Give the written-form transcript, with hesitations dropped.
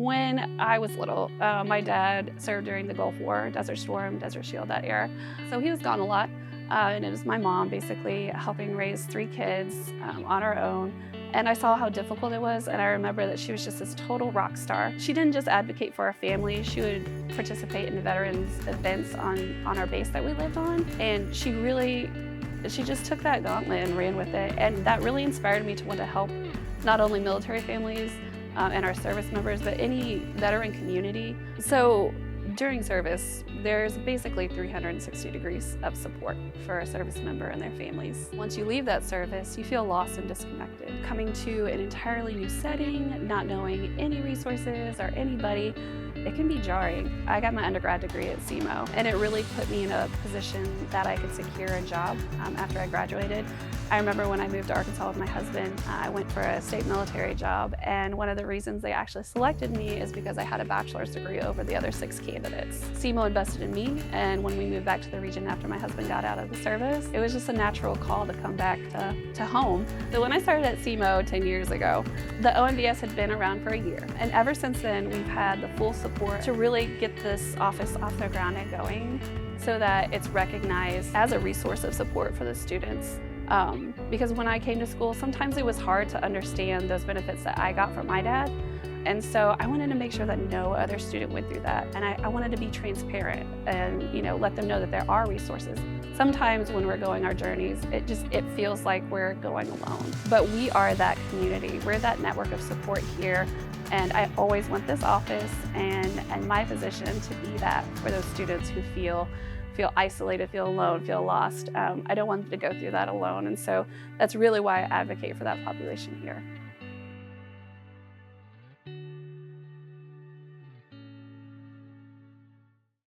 When I was little, my dad served during the Gulf War, Desert Storm, Desert Shield, that era. So he was gone a lot. And it was my mom basically helping raise 3 kids on her own. And I saw how difficult it was, and I remember that she was just this total rock star. She didn't just advocate for our family, she would participate in the veterans events on our base that we lived on. And she just took that gauntlet and ran with it. And that really inspired me to want to help not only military families and our service members, but any veteran community. So during service, there's basically 360 degrees of support for a service member and their families. Once you leave that service, you feel lost and disconnected. Coming to an entirely new setting, not knowing any resources or anybody, it can be jarring. I got my undergrad degree at SEMO, and it really put me in a position that I could secure a job after I graduated. I remember when I moved to Arkansas with my husband, I went for a state military job, and one of the reasons they actually selected me is because I had a bachelor's degree over the other 6 candidates. SEMO invested in me, and when we moved back to the region after my husband got out of the service, it was just a natural call to come back to home. So when I started at SEMO 10 years ago, the OMVS had been around for a year, and ever since then we've had the full support to really get this office off the ground and going so that it's recognized as a resource of support for the students. Because when I came to school, sometimes it was hard to understand those benefits that I got from my dad. And so I wanted to make sure that no other student went through that. And I wanted to be transparent and let them know that there are resources. Sometimes when we're going our journeys, it feels like we're going alone. But we are that community. We're that network of support here. And I always want this office and my position to be that for those students who feel isolated, feel alone, feel lost. I don't want them to go through that alone. And so that's really why I advocate for that population here.